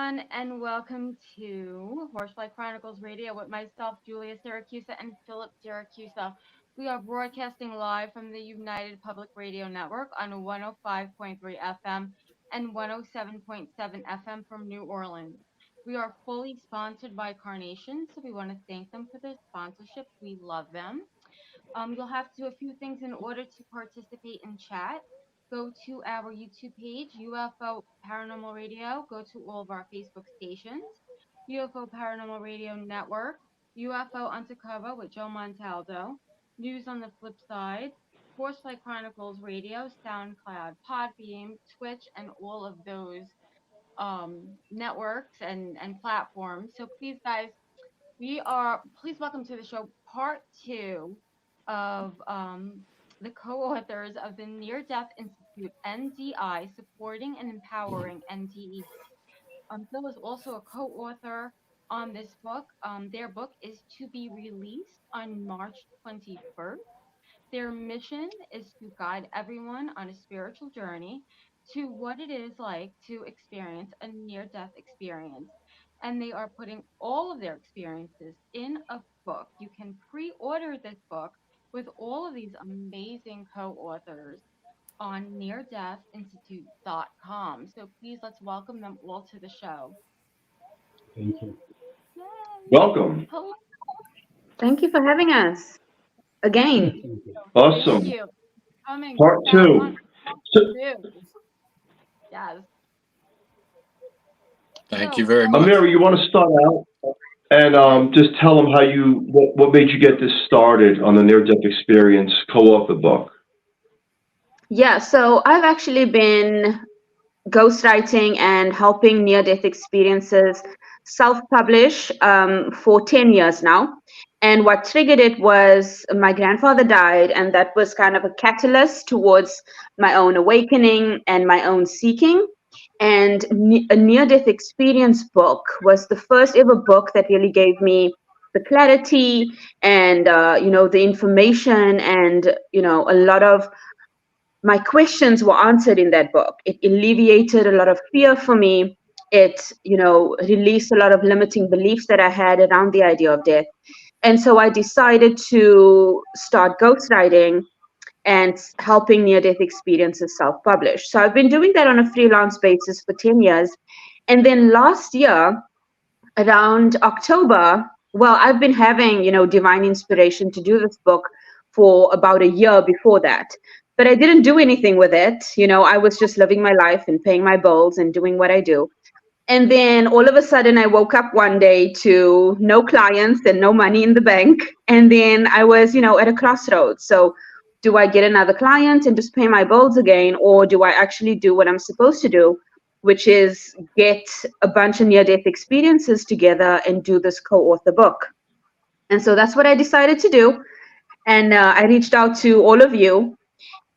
everyone, and welcome to Horsefly Chronicles Radio with myself, Julia Siracusa, and Philip Siracusa. We are broadcasting live from the United Public Radio Network on 105.3 FM and 107.7 FM from New Orleans. We are fully sponsored by Carnation, so we want to thank them for their sponsorship. We love them. You'll have to do a few things in order to participate in chat. Go to our YouTube page, UFO Paranormal Radio. Go to all of our Facebook stations, UFO Paranormal Radio Network, UFO Undercover with Joe Montaldo, News on the Flip Side, Horsefly Chronicles Radio, SoundCloud, Podbeam, Twitch, and all of those networks and platforms. So please, guys, please welcome to the show part two of the co-authors of the Near Death Institute, NDI, Supporting and Empowering NDE. Phil is also a co-author on this book. Their book is to be released on March 21st. Their mission is to guide everyone on a spiritual journey to what it is like to experience a near-death experience. And they are putting all of their experiences in a book. You can pre-order this book with all of these amazing co-authors on neardeathinstitute.com. So please let's welcome them all to the show. Thank you. Yay. Welcome. Hello. Thank you for having us again. Awesome. Thank you. Coming. Part two. Yes. Thank you very much. Ameera, you want to start out and just tell them how what made you get this started on the near-death experience co-author book? Yeah, so I've actually been ghostwriting and helping near-death experiences self-publish for 10 years now. And what triggered it was my grandfather died, and that was kind of a catalyst towards my own awakening and my own seeking. And a near-death experience book was the first ever book that really gave me the clarity and, the information, and, a lot of my questions were answered in that book. It alleviated a lot of fear for me. It, released a lot of limiting beliefs that I had around the idea of death. And so I decided to start ghostwriting and helping near-death experiences self-publish. So I've been doing that on a freelance basis for 10 years. And then last year, around October, well, I've been having, divine inspiration to do this book for about a year before that. But I didn't do anything with it. I was just living my life and paying my bills and doing what I do. And then all of a sudden I woke up one day to no clients and no money in the bank. And then I was, at a crossroads. So do I get another client and just pay my bills again? Or do I actually do what I'm supposed to do, which is get a bunch of near-death experiences together and do this co-author book? And so that's what I decided to do. And I reached out to all of you.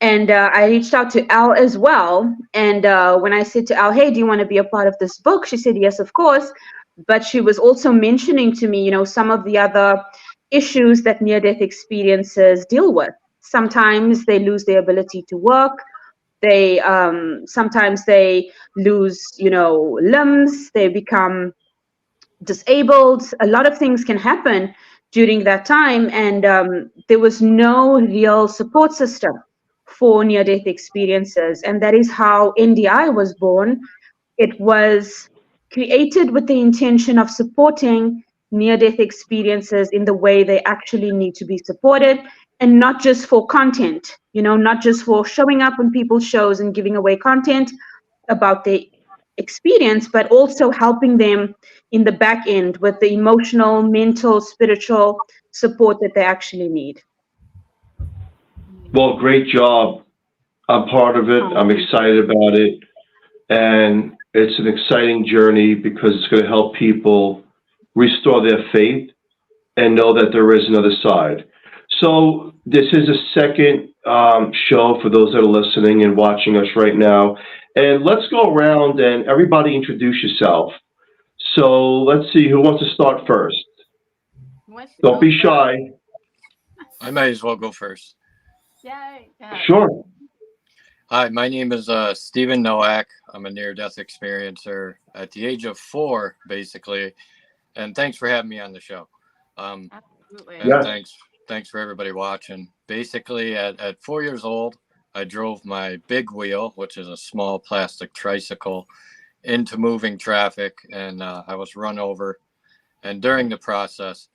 And I reached out to Al as well. And when I said to Al, hey, do you want to be a part of this book? She said, yes, of course. But she was also mentioning to me, some of the other issues that near-death experiences deal with. Sometimes they lose their ability to work. Sometimes they lose, limbs. They become disabled. A lot of things can happen during that time. And there was no real support system for near-death experiences. And that is how NDI was born. It was created with the intention of supporting near-death experiences in the way they actually need to be supported, and not just for content, not just for showing up on people's shows and giving away content about the experience, but also helping them in the back end with the emotional, mental, spiritual support that they actually need. Well, great job. I'm part of it. I'm excited about it. And it's an exciting journey because it's going to help people restore their faith and know that there is another side. So this is a second show for those that are listening and watching us right now. And let's go around and everybody introduce yourself. So let's see who wants to start first. Don't be shy. I may as well go first. Yay. Sure. Hi, my name is Stephen Noaek. I'm a near-death experiencer at the age of 4, basically. And thanks for having me on the show. Absolutely. And Yes. thanks for everybody watching. Basically, at 4 years old, I drove my big wheel, which is a small plastic tricycle, into moving traffic, and I was run over. And during the process,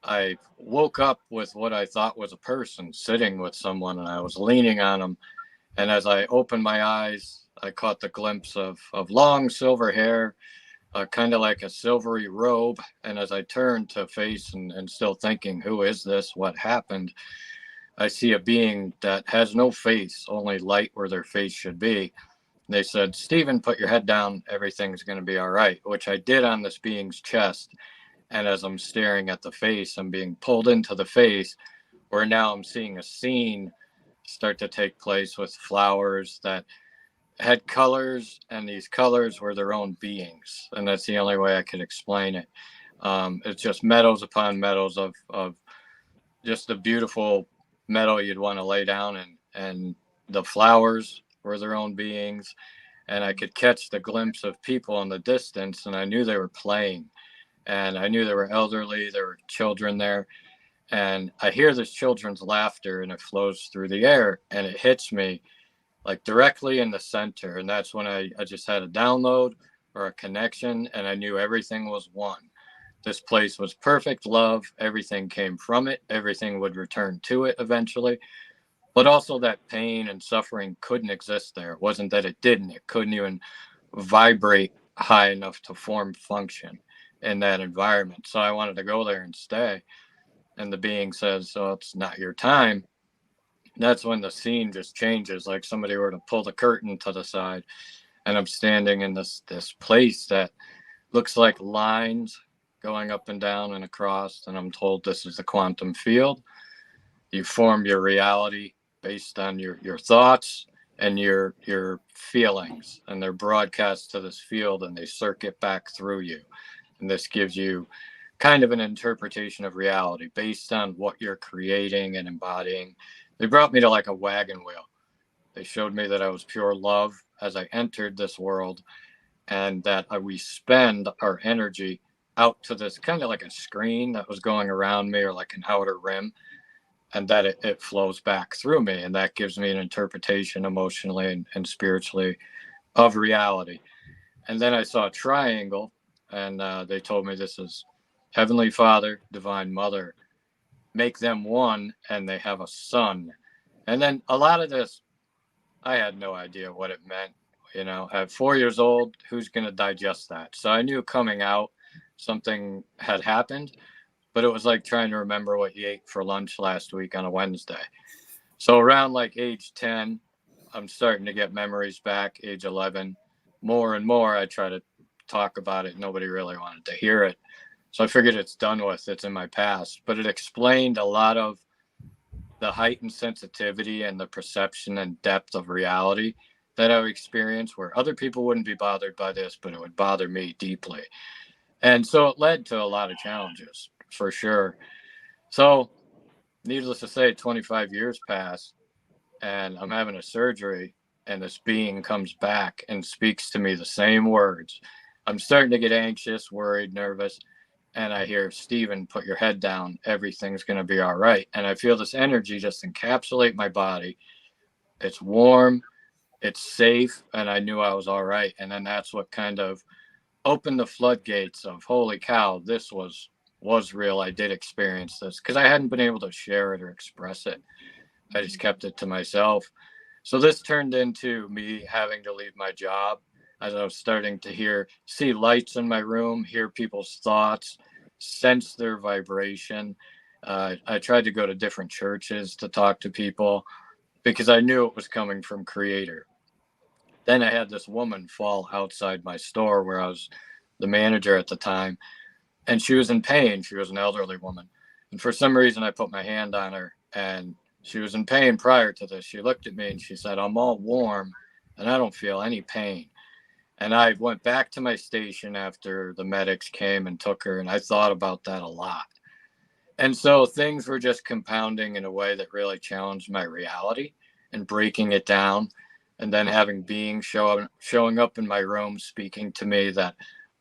I woke up with what I thought was a person sitting with someone, and I was leaning on them. And as I opened my eyes, I caught the glimpse of long silver hair, kind of like a silvery robe. And as I turned to face and still thinking, who is this? What happened? I see a being that has no face, only light where their face should be. They said, Stephen, put your head down. Everything's going to be all right, which I did on this being's chest. And as I'm staring at the face, I'm being pulled into the face, where now I'm seeing a scene start to take place with flowers that had colors, and these colors were their own beings. And that's the only way I could explain it. It's just meadows upon meadows of just a beautiful meadow you'd want to lay down, and the flowers were their own beings. And I could catch the glimpse of people in the distance, and I knew they were playing. And I knew there were elderly, there were children there. And I hear this children's laughter, and it flows through the air, and it hits me like directly in the center. And that's when I just had a download or a connection, and I knew everything was one. This place was perfect love. Everything came from it. Everything would return to it eventually. But also that pain and suffering couldn't exist there. It wasn't that it didn't. It couldn't even vibrate high enough to form function in that environment. So I wanted to go there and stay. And the being says, "So it's not your time." That's when the scene just changes, like somebody were to pull the curtain to the side, and I'm standing in this place that looks like lines going up and down and across, and I'm told this is the quantum field. You form your reality based on your thoughts and your feelings, and they're broadcast to this field, and they circuit back through you. And this gives you kind of an interpretation of reality based on what you're creating and embodying. They brought me to like a wagon wheel. They showed me that I was pure love as I entered this world, and that we spend our energy out to this kind of like a screen that was going around me, or like an outer rim, and that it flows back through me. And that gives me an interpretation emotionally and spiritually of reality. And then I saw a triangle, and they told me this is Heavenly Father, Divine Mother, make them one, and they have a son. And then a lot of this, I had no idea what it meant. You know, at 4 years old, who's going to digest that? So I knew coming out, something had happened, but it was like trying to remember what you ate for lunch last week on a Wednesday. So around like age 10, I'm starting to get memories back. Age 11, more and more, I try to talk about it. Nobody really wanted to hear it. So I figured it's done with, it's in my past. But it explained a lot of the heightened sensitivity and the perception and depth of reality that I experienced, where other people wouldn't be bothered by this, but it would bother me deeply. And so it led to a lot of challenges, for sure. So needless to say, 25 years pass, and I'm having a surgery, and this being comes back and speaks to me the same words. I'm starting to get anxious, worried, nervous. And I hear, Stephen, put your head down. Everything's going to be all right. And I feel this energy just encapsulate my body. It's warm, it's safe, and I knew I was all right. And then that's what kind of opened the floodgates of, holy cow, this was real. I did experience this, because I hadn't been able to share it or express it. I just kept it to myself. So this turned into me having to leave my job, as I was starting to see lights in my room, hear people's thoughts, sense their vibration. I tried to go to different churches to talk to people, because I knew it was coming from Creator. Then I had this woman fall outside my store, where I was the manager at the time, and she was in pain. She was an elderly woman. And for some reason, I put my hand on her, and she was in pain prior to this. She looked at me and she said, I'm all warm and I don't feel any pain. And I went back to my station after the medics came and took her, and I thought about that a lot. And so things were just compounding in a way that really challenged my reality and breaking it down. and then having beings showing up in my room speaking to me that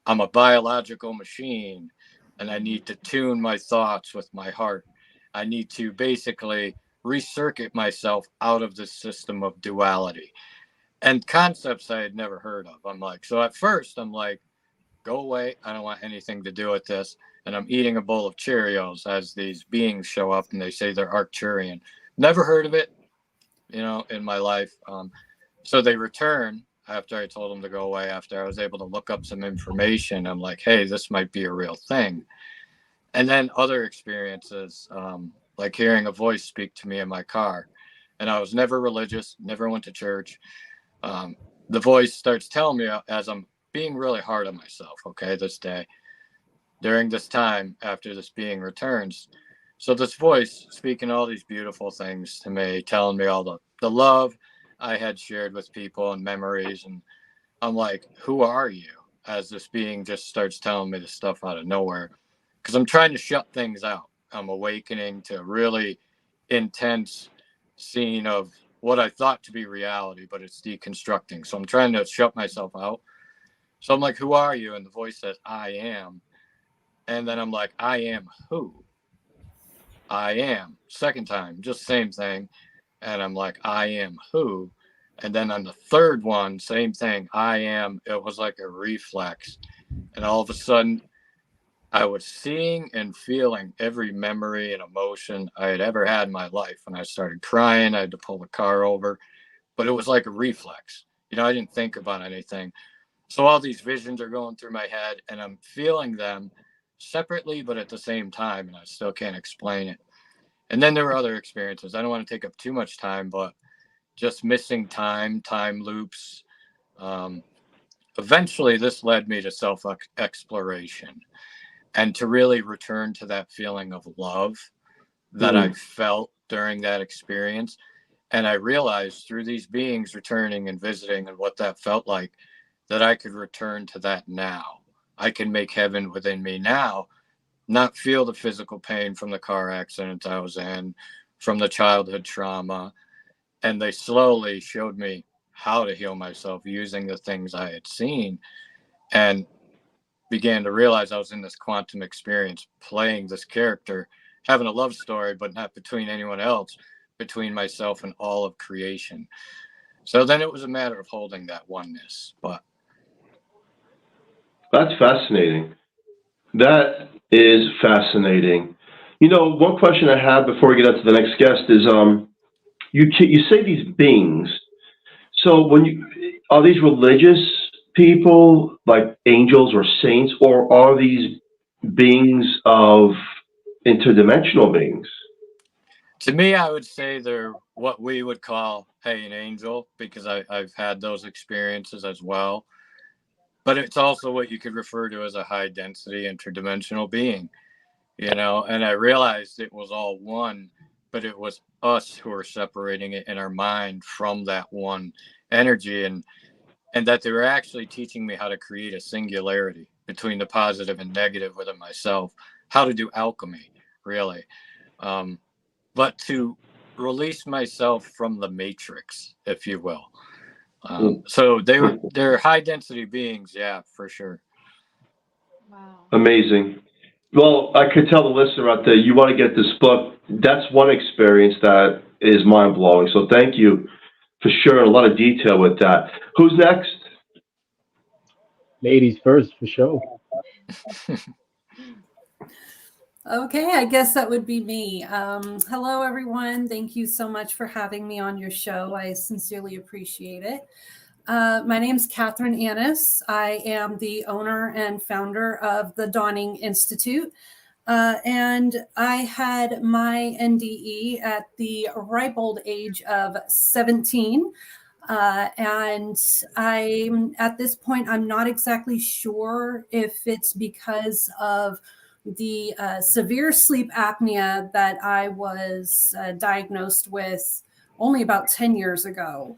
I'm a biological machine and I need to tune my thoughts with my heart. I need to basically recircuit myself out of this system of duality and concepts I had never heard of. I'm like, so at first I'm like, go away. I don't want anything to do with this. And I'm eating a bowl of Cheerios as these beings show up and they say they're Arcturian. Never heard of it, in my life. So they return after I told them to go away, after I was able to look up some information. I'm like, hey, this might be a real thing. And then other experiences, like hearing a voice speak to me in my car. And I was never religious, never went to church. The voice starts telling me as I'm being really hard on myself, okay, this day, during this time after this being returns. So this voice speaking all these beautiful things to me, telling me all the love I had shared with people and memories. And I'm like, who are you? As this being just starts telling me this stuff out of nowhere. Because I'm trying to shut things out. I'm awakening to a really intense scene of what I thought to be reality, but it's deconstructing. So I'm trying to shut myself out. So I'm like, who are you? And the voice says, I am. And then I'm like, I am who? I am. Second time, just same thing. And I'm like, I am who? And then on the third one, same thing. I am. It was like a reflex. And all of a sudden, I was seeing and feeling every memory and emotion I had ever had in my life. And I started crying. I had to pull the car over. But it was like a reflex. I didn't think about anything. So all these visions are going through my head and I'm feeling them separately, but at the same time, and I still can't explain it. And then there were other experiences. I don't want to take up too much time, but just missing time loops. Eventually, this led me to self-exploration and to really return to that feeling of love that I felt during that experience. And I realized through these beings returning and visiting and what that felt like, that I could return to that now. I can make heaven within me now, not feel the physical pain from the car accident I was in, from the childhood trauma. And they slowly showed me how to heal myself using the things I had seen, and began to realize I was in this quantum experience, playing this character, having a love story, but not between anyone else, between myself and all of creation. So then it was a matter of holding that oneness. But That's fascinating. That is fascinating. One question I have before we get on to the next guest is, you say these beings. So are these religious people, like angels or saints, or are these beings of interdimensional beings? to me, I would say they're what we would call, hey, an angel, because I've had those experiences as well. But it's also what you could refer to as a high density interdimensional being, and I realized it was all one, but it was us who were separating it in our mind from that one energy, and that they were actually teaching me how to create a singularity between the positive and negative within myself, how to do alchemy, really. But to release myself from the matrix, if you will. So they're high density beings, yeah, for sure. Wow. Amazing. Well, I could tell the listener out there, you want to get this book. That's one experience that is mind blowing. So thank you for sharing a lot of detail with that. Who's next? Ladies first, for sure. Okay, I guess that would be me. Hello, everyone. Thank you so much for having me on your show. I sincerely appreciate it. My name's Kathryn Annis. I am the owner and founder of the Dawning Institute. And I had my NDE at the ripe old age of 17. And at this point, I'm not exactly sure if it's because of the severe sleep apnea that I was diagnosed with only about 10 years ago,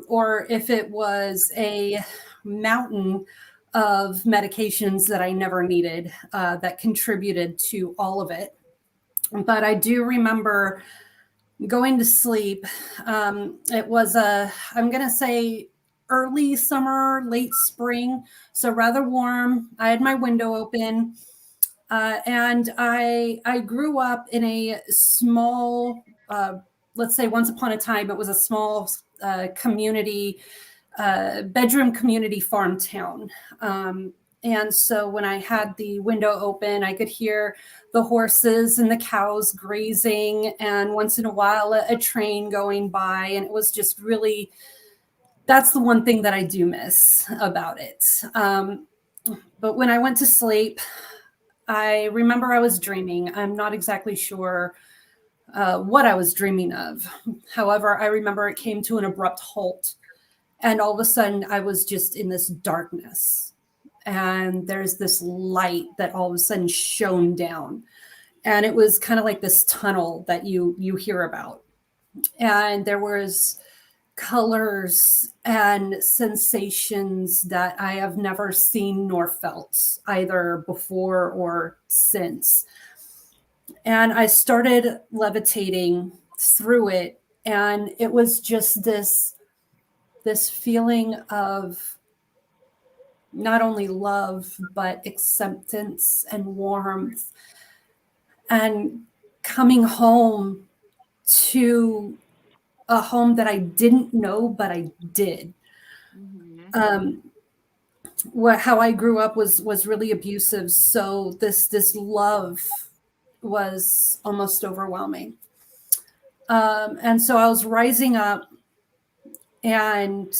or if it was a mountain of medications that I never needed that contributed to all of it. But I do remember going to sleep. It was I'm going to say early summer, late spring, so rather warm. I had my window open, and I grew up in a small, let's say once upon a time, it was a small community, bedroom community farm town. And so when I had the window open, I could hear the horses and the cows grazing, and once in a while a train going by. And it was just really, that's the one thing that I do miss about it. But when I went to sleep, I remember I was dreaming. I'm not exactly sure what I was dreaming of. However, I remember it came to an abrupt halt. And all of a sudden, I was just in this darkness. And there's this light that all of a sudden shone down. And it was kind of like this tunnel that you hear about. And there was colors and sensations that I have never seen nor felt, either before or since. And I started levitating through it. And it was just this feeling of not only love, but acceptance and warmth, and coming home to a home that I didn't know, but I did. How I grew up was really abusive. So this love was almost overwhelming. And so I was rising up, and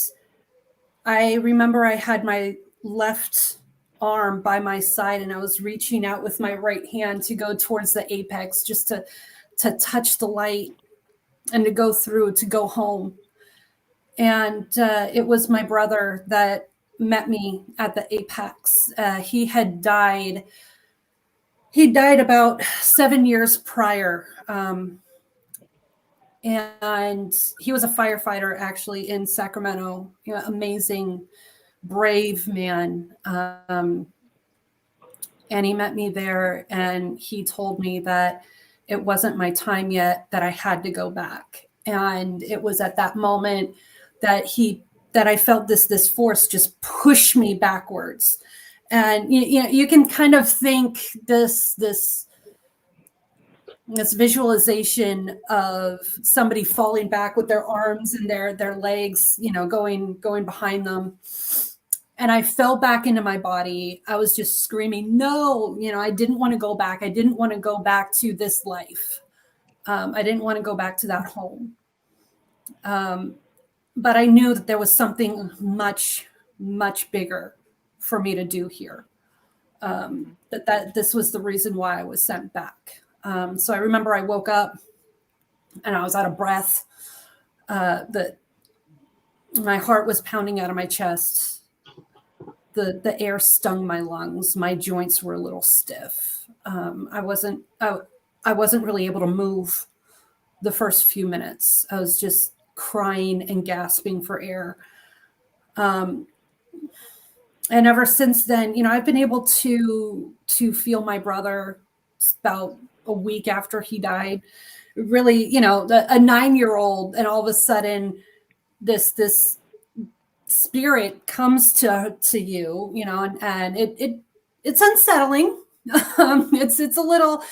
I remember I had my left arm by my side, and I was reaching out with my right hand to go towards the apex, just to touch the light and to go through, to go home. And it was my brother that met me at the apex. He had died. He died about 7 years prior. And he was a firefighter actually in Sacramento, amazing, brave man. And he met me there, and he told me that it wasn't my time yet, that I had to go back. And it was at that moment that I felt this force just push me backwards. And you can kind of think this visualization of somebody falling back with their arms and their legs, going behind them. And I fell back into my body. I was just screaming, no, I didn't want to go back. I didn't want to go back to this life. I didn't want to go back to that home. But I knew that there was something much, much bigger for me to do here. That this was the reason why I was sent back. So I remember I woke up and I was out of breath. My heart was pounding out of my chest. The air stung my lungs. My joints were a little stiff. I wasn't really able to move the first few minutes. I was just crying and gasping for air. And ever since then, I've been able to feel my brother about a week after he died. Really, a 9-year-old, and all of a sudden this spirit comes to you, and it's unsettling. It's a little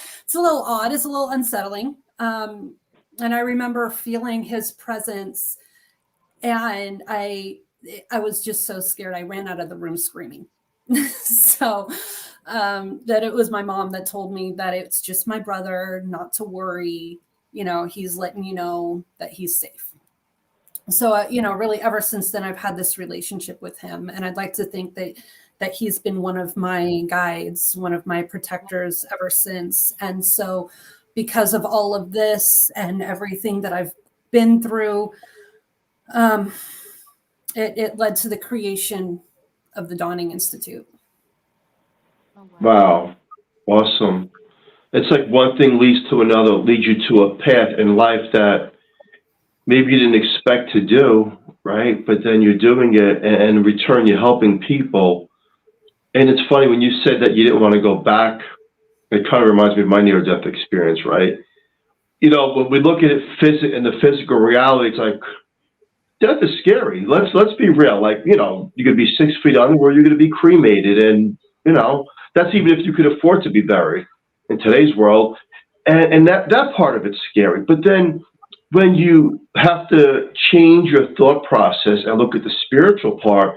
odd. It's a little unsettling. And I remember feeling his presence, and I was just so scared. I ran out of the room screaming. So that it was my mom that told me that it's just my brother, not to worry. He's letting you know that he's safe. So, really ever since then, I've had this relationship with him. And I'd like to think that he's been one of my guides, one of my protectors ever since. And so because of all of this and everything that I've been through, it led to the creation of the Dawning Institute. Wow. Awesome. It's like one thing leads to another, leads you to a path in life that maybe you didn't expect to do, right? But then you're doing it, and in return, you're helping people. And it's funny, when you said that you didn't want to go back, it kind of reminds me of my near-death experience, right? you know, when we look at it in the physical reality, it's like, death is scary. Let's be real. Like, you know, you're gonna be 6 feet under, or you're gonna be cremated, and you know that's even if you could afford to be buried in today's world, and that part of it's scary. But then when you have to change your thought process and look at the spiritual part,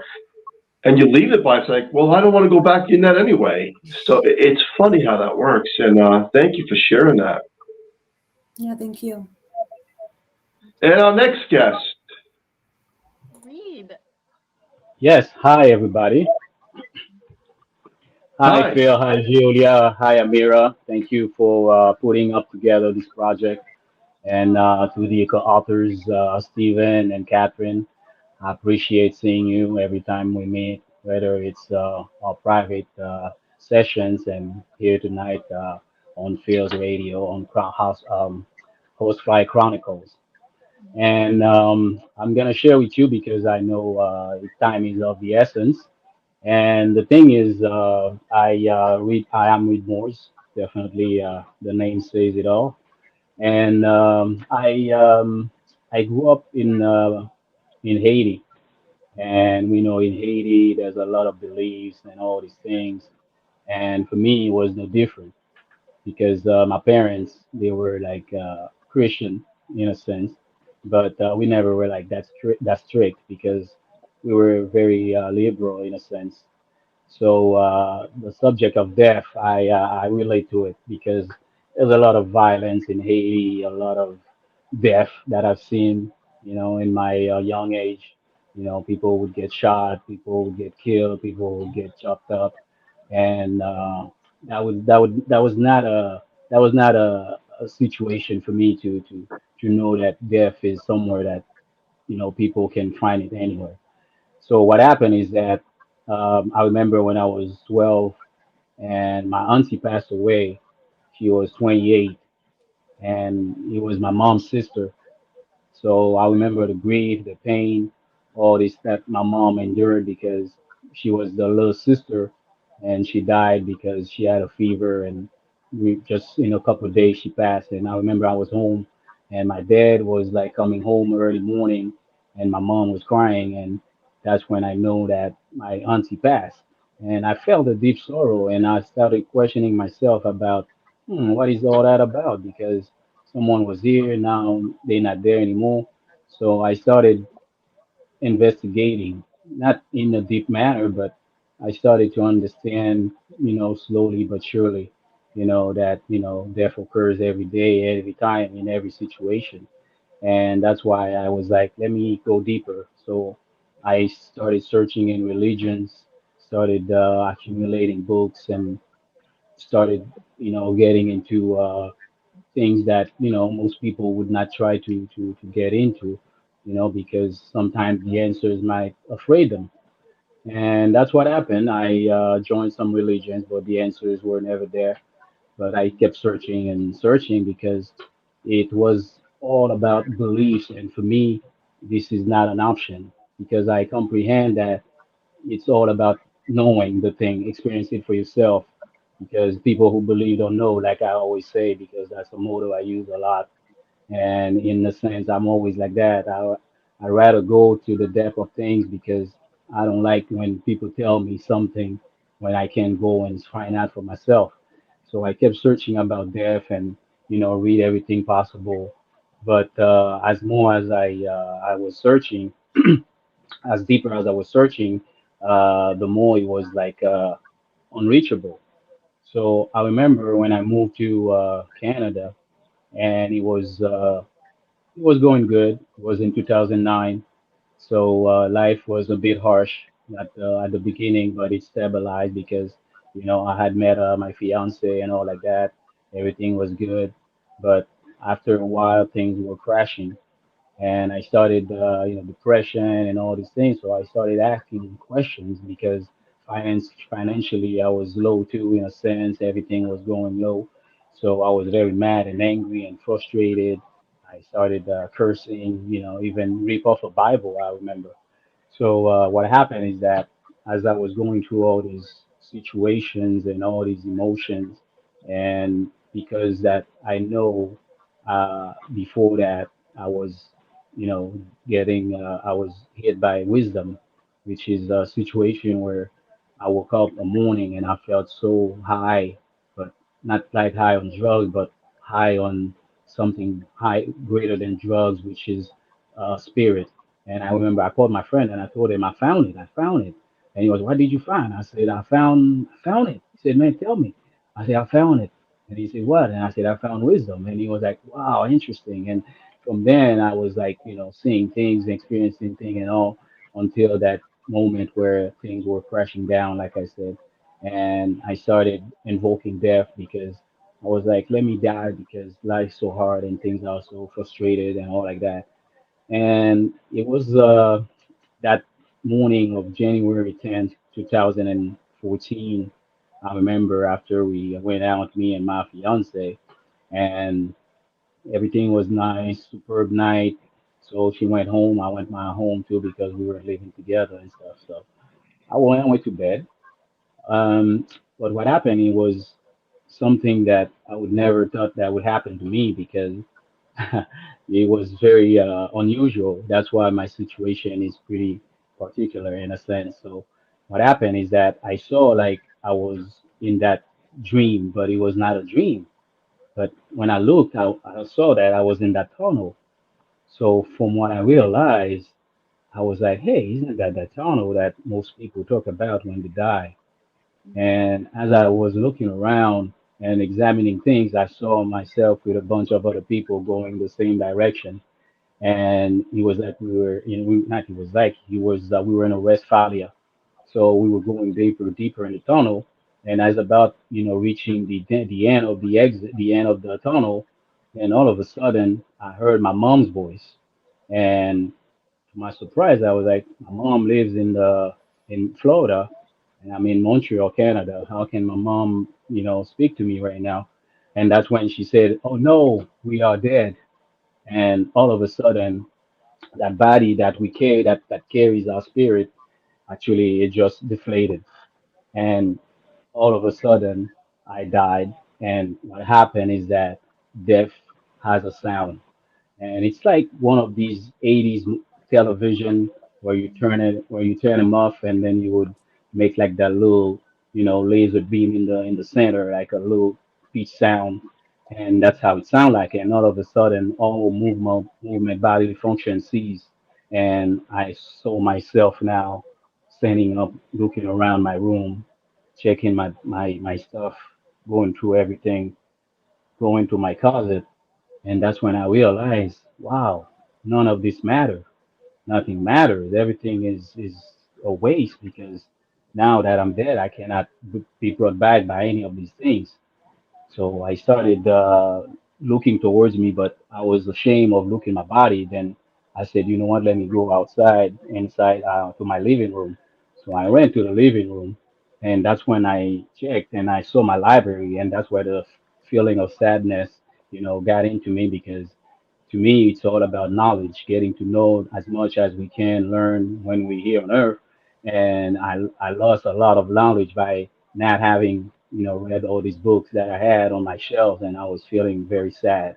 and you leave it by, it's like, well, I don't want to go back in that anyway. So it's funny how that works. And thank you for sharing that. Yeah, thank you. And our next guest. Read. Yes, hi everybody. Hi Hi. Phil, hi Julia, hi Ameera. Thank you for putting up together this project. And to the co-authors, Stephen and Kathryn, I appreciate seeing you every time we meet, whether it's our private sessions and here tonight on Phil's Radio on Horsefly Chronicles. And I'm gonna share with you because I know time is of the essence. And the thing is, I am with Morse. Definitely, the name says it all. And I grew up in Haiti, and we know in Haiti there's a lot of beliefs and all these things. And for me, it was no different because my parents they were like Christian in a sense, but we never were like that strict because we were very liberal in a sense. So the subject of death, I relate to it because there's a lot of violence in Haiti, a lot of death that I've seen, you know, in my young age. You know, people would get shot, people would get killed, people would get chopped up, and that was not a situation for me to know that death is somewhere that you know people can find it anywhere. So what happened is that I remember when I was 12 and my auntie passed away. She was 28, and it was my mom's sister. So I remember the grief, the pain, all this that my mom endured because she was the little sister and she died because she had a fever and we just in a couple of days she passed. And I remember I was home and my dad was like coming home early morning and my mom was crying and that's when I know that my auntie passed. And I felt a deep sorrow and I started questioning myself about what is all that about because someone was here, now they're not there anymore. So I started investigating, not in a deep manner, but I started to understand, you know, slowly but surely, you know, that, you know, death occurs every day, every time, in every situation. And that's why I was like, let me go deeper. So I started searching in religions, started accumulating books, and started, you know, getting into things that you know most people would not try to get into, you know, because sometimes the answers might afraid them, and that's what happened. I joined some religions, but the answers were never there. But I kept searching and searching because it was all about beliefs, and for me, this is not an option because I comprehend that it's all about knowing the thing, experience it for yourself. Because people who believe don't know, like I always say, because that's a motto I use a lot. And in a sense, I'm always like that. I rather go to the depth of things because I don't like when people tell me something when I can go and find out for myself. So I kept searching about death and you know read everything possible. But as more as I was searching, as deeper as I was searching, the more it was like unreachable. So I remember when I moved to Canada, and it was going good. It was in 2009, so life was a bit harsh at the beginning, but it stabilized because you know I had met my fiance and all like that. Everything was good, but after a while things were crashing and I started, you know, depression and all these things. So I started asking questions because financially I was low too, in a sense. Everything was going low, so I was very mad and angry and frustrated. I started cursing, you know, even rip off a Bible. I remember. So what happened is that as I was going through all these situations and all these emotions, and because that I know Before that, I was, I was hit by wisdom, which is a situation where I woke up a morning and I felt so high, but not like high on drugs, but high on something high greater than drugs, which is spirit. And I remember I called my friend and I told him I found it. I found it. And he was, what did you find? I said, I found it. He said, man, tell me. I said, I found it. And he said, what? And I said, I found wisdom. And he was like, wow, interesting. And from then I was like, seeing things, experiencing things and all until that moment where things were crashing down, like I said. And I started invoking death because I was like, let me die because life's so hard and things are so frustrated and all like that. And it was that morning of January 10th, 2014. I remember after we went out, me and my fiance, and everything was nice, superb night. So she went home. I went my home too because we were living together and stuff. So I went to bed. Um, but what happened, it was something that I would never thought that would happen to me because it was very unusual. That's why my situation is pretty particular in a sense. So what happened is that I saw like I was in that dream, but it was not a dream. But when I looked, I saw that I was in that tunnel. So from what I realized, I was like, hey, isn't that the tunnel that most people talk about when they die? And as I was looking around and examining things, I saw myself with a bunch of other people going the same direction. And he was like, we were, not he was like, he was, we were in a Westphalia. So we were going deeper, deeper in the tunnel. And as about, reaching the end of the exit, the end of the tunnel, and all of a sudden I heard my mom's voice. And to my surprise, I was like, my mom lives in Florida, and I'm in Montreal, Canada. How can my mom, speak to me right now? And that's when she said, "Oh no, we are dead." And all of a sudden, that body that we carry, that carries our spirit, actually, it just deflated. And all of a sudden, I died. And what happened is that death has a sound, and it's like one of these 80s television where you turn them off and then you would make like that little laser beam in the center, like a little pitch sound, and that's how it sounds like. And all of a sudden all movement bodily function cease, and I saw myself now standing up, looking around my room, checking my stuff, going through everything, going to my closet, and that's when I realized, wow, none of this matters. Nothing matters. Everything is a waste because now that I'm dead, I cannot be brought back by any of these things. So I started looking towards me, but I was ashamed of looking my body. Then I said, you know what? Let me go outside, inside to my living room. So I went to the living room, and that's when I checked and I saw my library, and that's where the feeling of sadness, got into me because to me, it's all about knowledge, getting to know as much as we can learn when we're here on Earth. And I lost a lot of knowledge by not having, read all these books that I had on my shelves, and I was feeling very sad.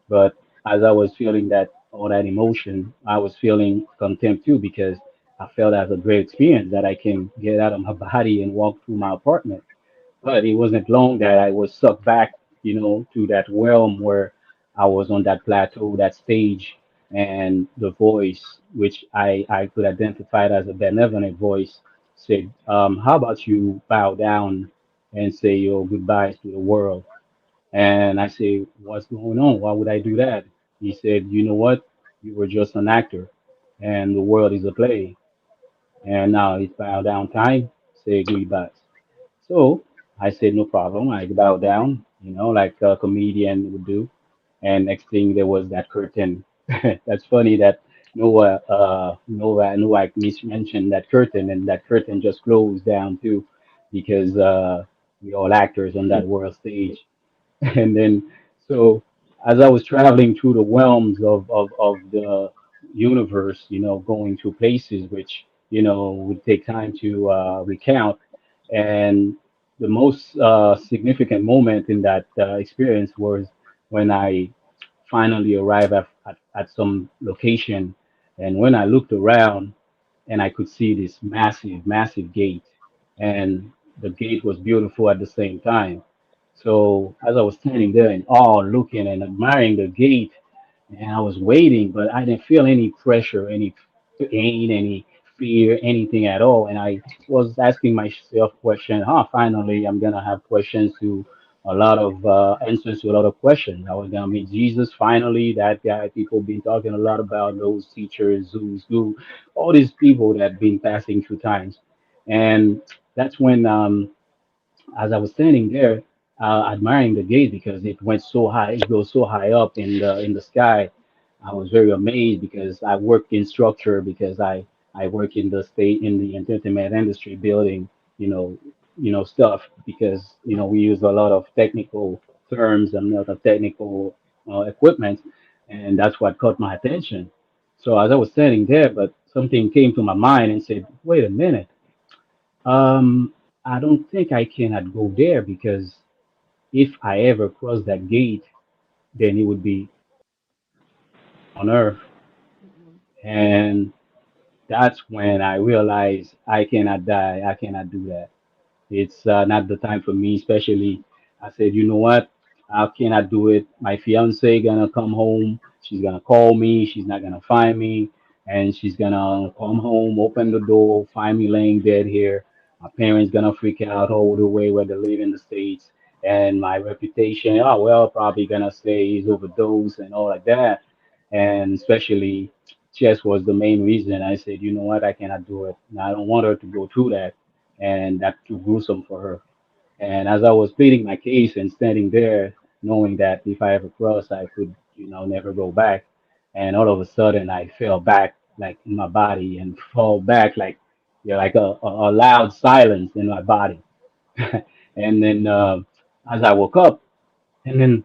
But as I was feeling that all that emotion, I was feeling contempt too because I felt as a great experience that I can get out of my body and walk through my apartment. But it wasn't long that I was sucked back, to that realm where I was on that plateau, that stage, and the voice, which I could identify it as a benevolent voice, said, how about you bow down and say your goodbyes to the world? And I say, what's going on? Why would I do that? He said, you know what? You were just an actor, and the world is a play. And now it's bow down time. Say goodbyes. So I said, no problem. I bowed down, like a comedian would do. And next thing there was that curtain. That's funny that Noaek mentioned that curtain, and that curtain just closed down too, because we all actors on that world stage. And then, so as I was traveling through the realms of the universe, going to places which, would take time to recount. And the most significant moment in that experience was when I finally arrived at some location. And when I looked around, and I could see this massive, massive gate, and the gate was beautiful at the same time. So as I was standing there in awe, looking and admiring the gate, and I was waiting, but I didn't feel any pressure, any pain, any fear, anything at all. And I was asking myself questions. Finally, I'm gonna have questions to a lot of answers to a lot of questions. I was gonna meet Jesus finally. That guy people been talking a lot about, those teachers, who, all these people that been passing through times, and that's when as I was standing there, admiring the gate because it went so high, it goes so high up in the sky. I was very amazed because I work in structure because I work in the state in the entertainment industry building, you know, stuff because we use a lot of technical terms and a lot of technical equipment, and that's what caught my attention. So as I was standing there, but something came to my mind and said, "Wait a minute. Um, I don't think I cannot go there because if I ever cross that gate, then it would be on Earth." Mm-mm. And that's when I realized I cannot die. I cannot do that. It's not the time for me, especially. I said, you know what? I cannot do it. My fiance gonna come home. She's gonna call me. She's not gonna find me, and she's gonna come home, open the door, find me laying dead here. My parents gonna freak out all the way where they live in the states, and my reputation. Oh well, probably gonna say he's overdosed and all like that. And especially, chess was the main reason. I said, you know what? I cannot do it. And I don't want her to go through that, and that's too gruesome for her. And as I was pleading my case and standing there, knowing that if I ever cross, I could, never go back. And all of a sudden, I fell back, like in my body, and fall back like, like a loud silence in my body. And then as I woke up, and then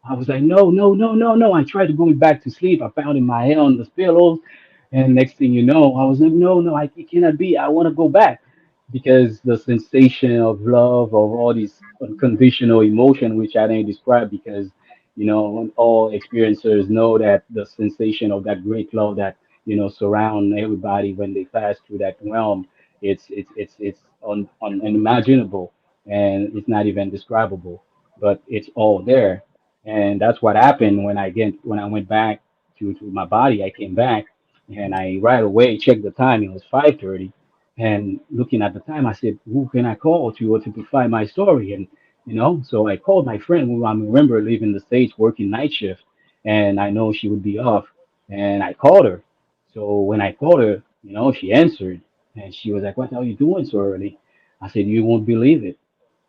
I was like, no, no, no, no, no. I tried to go back to sleep. I found in my head on the pillows. And next thing you know, I was like, no, no, it cannot be. I want to go back because the sensation of love, of all these unconditional emotion, which I didn't describe because, all experiencers know that the sensation of that great love that, surround everybody when they pass through that realm, it's unimaginable and it's not even describable, but it's all there. And that's what happened when I went back to my body. I came back and I right away checked the time. It was 5:30, and looking at the time, I said, "Who can I call to amplify my story?" And so I called my friend who I remember living in the States working night shift, and I know she would be off, and I called her. So when I called her, she answered, and she was like, "What are you doing so early?" I said, "You won't believe it.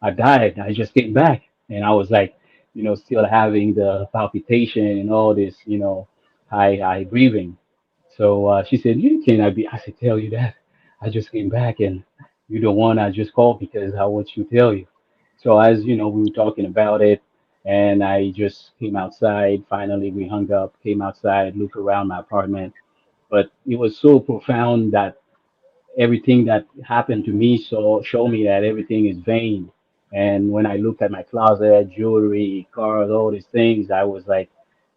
I died. I just came back." And I was like, still having the palpitation and all this, high breathing. So she said, "You cannot be." I said, "Tell you that. I just came back and you're the one I just called because I want to tell you." So as we were talking about it, and I just came outside. Finally, we hung up, came outside, looked around my apartment. But it was so profound that everything that happened to me show me that everything is vain. And when I looked at my closet, jewelry, cars, all these things, I was like,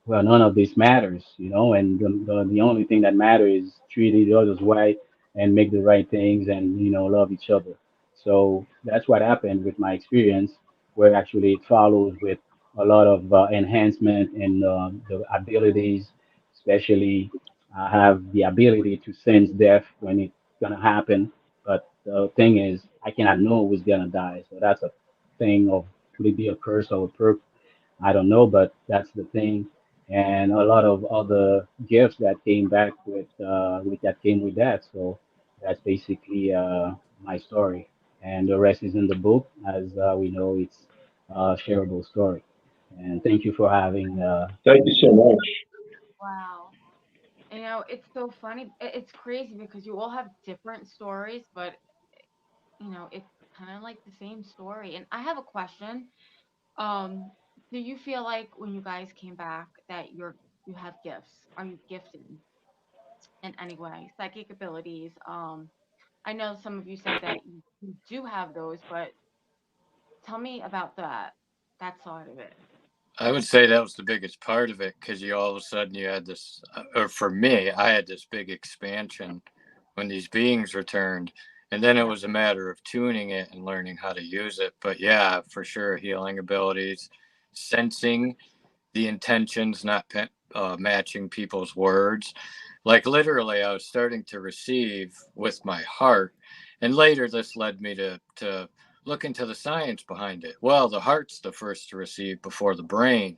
well, none of this matters, and the only thing that matters is treat each other's right and make the right things and love each other. So that's what happened with my experience, where actually it follows with a lot of enhancement in the abilities, especially I have the ability to sense death when it's gonna happen. But the thing is, I cannot know who's gonna die. So that's a thing of, could it be a curse or a perk? I don't know, but that's the thing. And a lot of other gifts that came back with that came with that. So that's basically my story, and the rest is in the book, as we know it's a shareable story. And thank you for having Thank you so much. Wow. It's so funny. It's crazy because you all have different stories, but it's kind of like the same story. And I have a question. Um, do you feel like when you guys came back that you have gifts? Are you gifted in any way? Psychic abilities. I know some of you said that you do have those, but tell me about that side of it. I would say that was the biggest part of it, because you all of a sudden you had this, or for me, I had this big expansion when these beings returned. And then it was a matter of tuning it and learning how to use it. But yeah, for sure, healing abilities, sensing the intentions, not matching people's words. Like literally, I was starting to receive with my heart. And later, this led me to look into the science behind it. Well, the heart's the first to receive before the brain.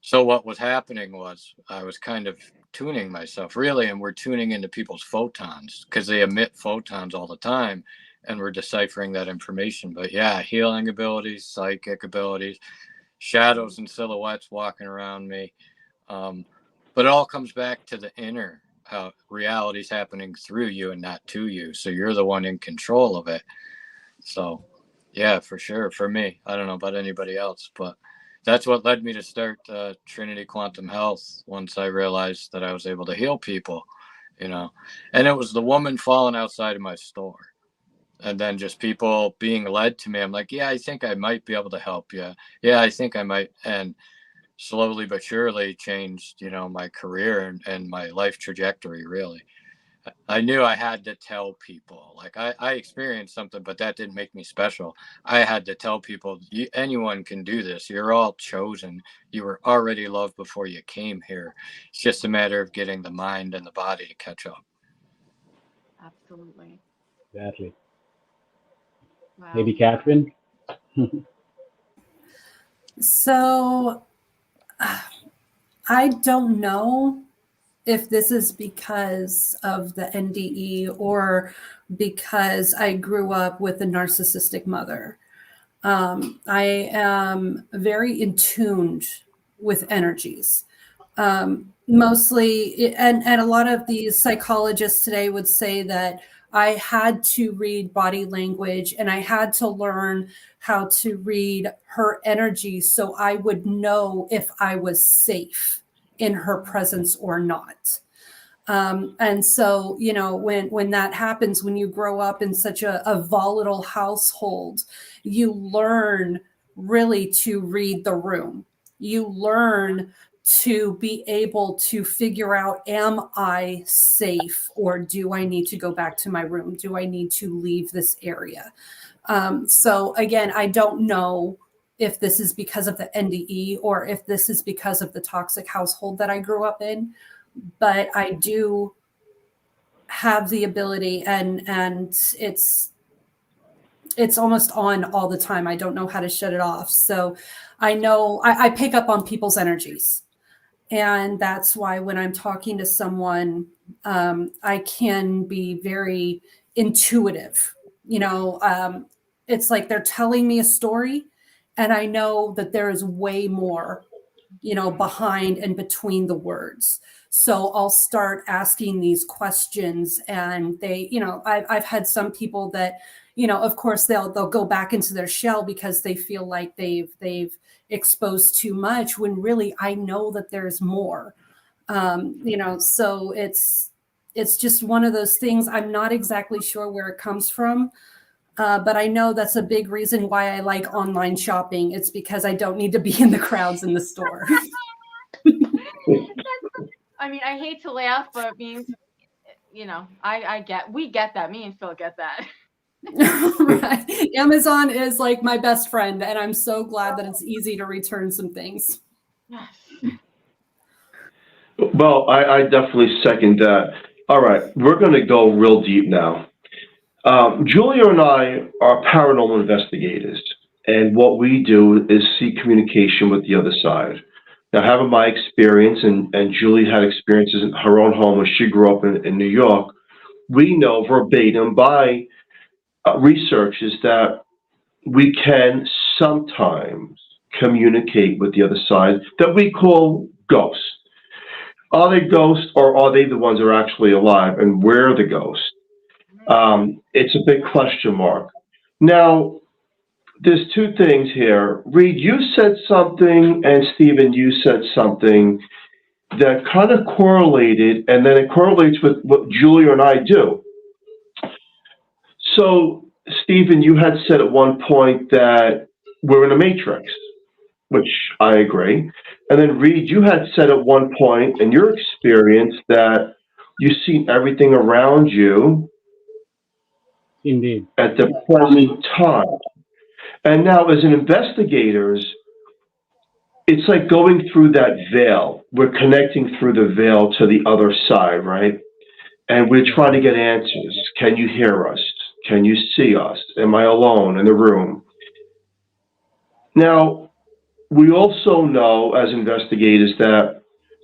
So what was happening was I was kind of tuning myself, really, and we're tuning into people's photons because they emit photons all the time, and we're deciphering that information. But yeah, healing abilities, psychic abilities, shadows and silhouettes walking around me. But it all comes back to the inner, how reality's happening through you and not to you. So you're the one in control of it. So yeah, for sure. For me, I don't know about anybody else, but that's what led me to start Trinity Quantum Health once I realized that I was able to heal people, you know. And it was the woman falling outside of my store. And then just people being led to me. I'm like, yeah, I think I might be able to help you. Yeah, I think I might. And slowly but surely changed, you know, my career and my life trajectory, really. I knew I had to tell people. Like I experienced something, but that didn't make me special. I had to tell people, anyone can do this. You're all chosen. You were already loved before you came here. It's just a matter of getting the mind and the body to catch up. Absolutely. Exactly. Wow. Maybe Kathryn? So I don't know if this is because of the NDE or because I grew up with a narcissistic mother. I am very in tuned with energies. Mostly, and a lot of these psychologists today would say that I had to read body language and I had to learn how to read her energy so I would know if I was safe in her presence or not. And so, you know, when that happens, when you grow up in such a volatile household, you learn really to read the room. You learn to be able to figure out, am I safe, or do I need to go back to my room? Do I need to leave this area? So again, I don't know if this is because of the NDE or if this is because of the toxic household that I grew up in, but I do have the ability, and it's almost on all the time. I don't know how to shut it off. So I know I pick up on people's energies. And that's why when I'm talking to someone, I can be very intuitive. You know, it's like they're telling me a story, and I know that there is way more, you know, behind and between the words. So I'll start asking these questions, and they, you know, I've had some people that, you know, of course they'll go back into their shell because they feel like they've exposed too much, when really I know that there's more. You know, so it's just one of those things. I'm not exactly sure where it comes from, but I know that's a big reason why I like online shopping. It's because I don't need to be in the crowds in the store. I mean, I hate to laugh, but it means, you know, we get that. Me and Phil get that. Right. Amazon is like my best friend, and I'm so glad that it's easy to return some things. Yes. Well, I definitely second that. All right, we're going to go real deep now. Julia and I are paranormal investigators, and what we do is seek communication with the other side. Now, having my experience, and Julie had experiences in her own home when she grew up in New York, we know verbatim by research is that we can sometimes communicate with the other side that we call ghosts. Are they ghosts, or are they the ones that are actually alive and we're the ghosts? It's a big question mark. Now, there's two things here. Reed, you said something, and Stephen, you said something that kind of correlated, and then it correlates with what Julia and I do. So, Stephen, you had said at one point that we're in a matrix. which I agree. And then Reed, you had said at one point in your experience that you've seen everything around you Indeed. at the present time. And now as an investigators, it's like going through that veil. We're connecting through the veil to the other side, right? And we're trying to get answers. Can you hear us? Can you see us? Am I alone in the room? Now, we also know as investigators that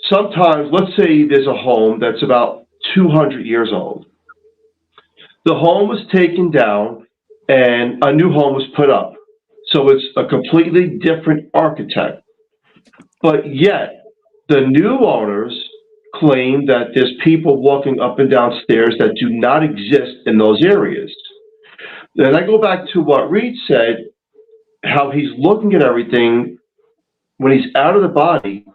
sometimes, let's say there's a home that's about 200 years old. The home was taken down and a new home was put up. So it's a completely different architect. But yet, the new owners claim that there's people walking up and down stairs that do not exist in those areas. Then I go back to what Reed said, how he's looking at everything when he's out of the body.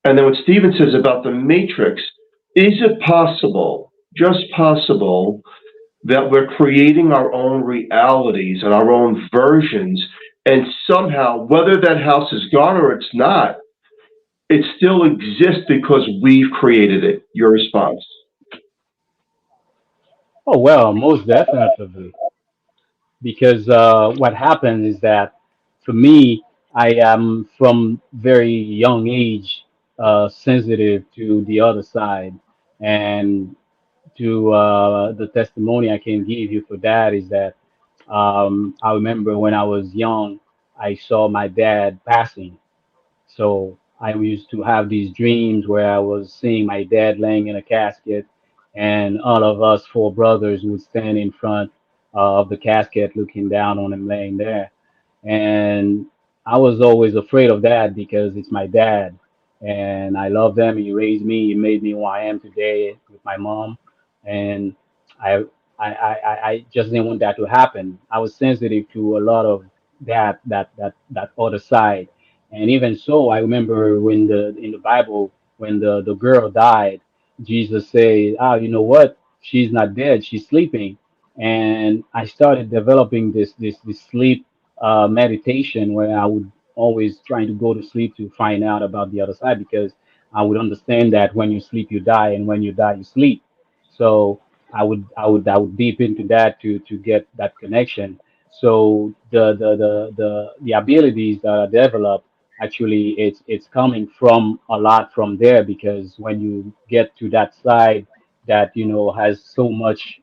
And then what Stephen says about the matrix, is it possible, just possible, that we're creating our own realities and our own versions, and somehow, whether that house is gone or it's not, it still exists because we've created it? Your response? Oh, well, most definitely. Because what happens is that for me, I am from very young age sensitive to the other side. And to the testimony I can give you for that is that I remember when I was young, I saw my dad passing. So I used to have these dreams where I was seeing my dad laying in a casket, and all of us four brothers would stand in front of the casket looking down on him laying there. And I was always afraid of that because it's my dad. And I love him. He raised me. He made me who I am today with my mom. And I, I just didn't want that to happen. I was sensitive to a lot of that other side. And even so, I remember when in the Bible, when the girl died, Jesus said, "Ah, you know what? She's not dead. She's sleeping." And I started developing this sleep meditation where I would always trying to go to sleep to find out about the other side because I would understand that when you sleep you die and when you die you sleep. So I would deep into that to get that connection. So the abilities that are developed actually it's coming from a lot from there because when you get to that side that has so much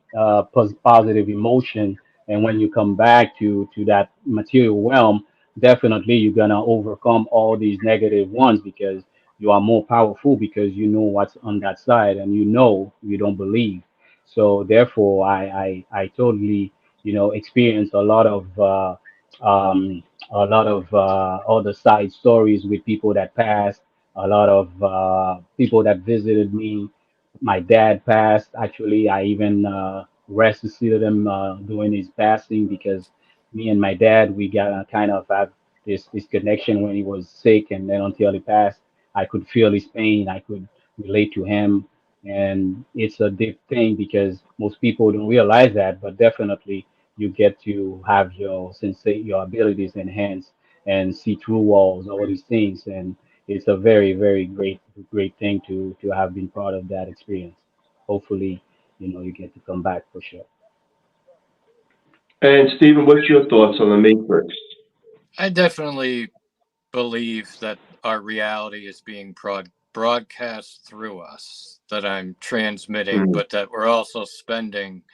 positive emotion, and when you come back to that material realm, definitely you're gonna overcome all these negative ones because you are more powerful because you know what's on that side and you don't believe. So therefore I totally experience um, a lot of other side stories with people that passed, a lot of people that visited me. My dad passed. Actually, I even resuscitated him during his passing because me and my dad, we got kind of have this connection when he was sick, and then until he passed, I could feel his pain. I could relate to him, and it's a deep thing because most people don't realize that, but definitely you get to have your abilities enhanced and see through walls, all these things, and it's a very very great thing to have been part of that experience. Hopefully, you get to come back for sure. And Stephen, what's your thoughts on the matrix? I definitely believe that our reality is being broadcast through us, that I'm transmitting, but that we're also spending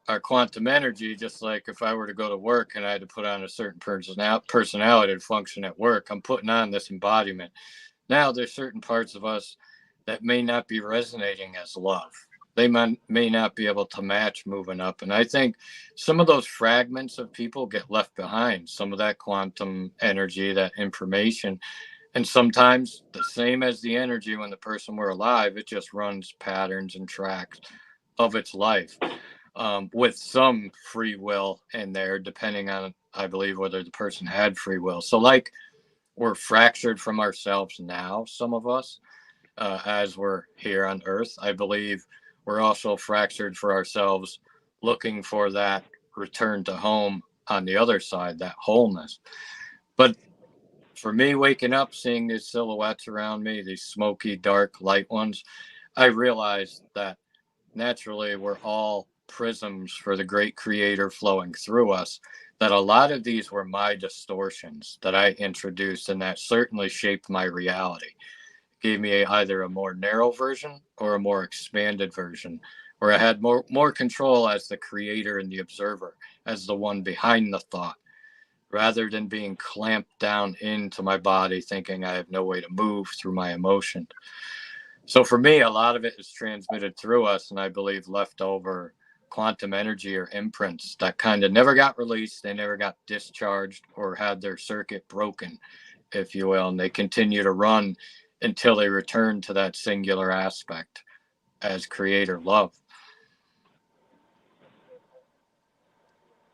our quantum energy, just like if I were to go to work and I had to put on a certain personality to function at work, I'm putting on this embodiment. Now there's certain parts of us that may not be resonating as love. They may not be able to match moving up. And I think some of those fragments of people get left behind, some of that quantum energy, that information. And sometimes the same as the energy when the person were alive, it just runs patterns and tracks of its life, with some free will in there, depending on, I believe, whether the person had free will. So like we're fractured from ourselves now, some of us, as we're here on Earth. I believe we're also fractured for ourselves, looking for that return to home on the other side, that wholeness. But for me, waking up, seeing these silhouettes around me, these smoky, dark, light ones, I realized that naturally we're all prisms for the great creator flowing through us, that a lot of these were my distortions that I introduced, and that certainly shaped my reality. Gave me either a more narrow version or a more expanded version, where I had more control as the creator and the observer, as the one behind the thought, rather than being clamped down into my body, thinking I have no way to move through my emotion. So for me, a lot of it is transmitted through us, and I believe leftover quantum energy or imprints that kind of never got released. They never got discharged or had their circuit broken, if you will, and they continue to run until they return to that singular aspect as creator love.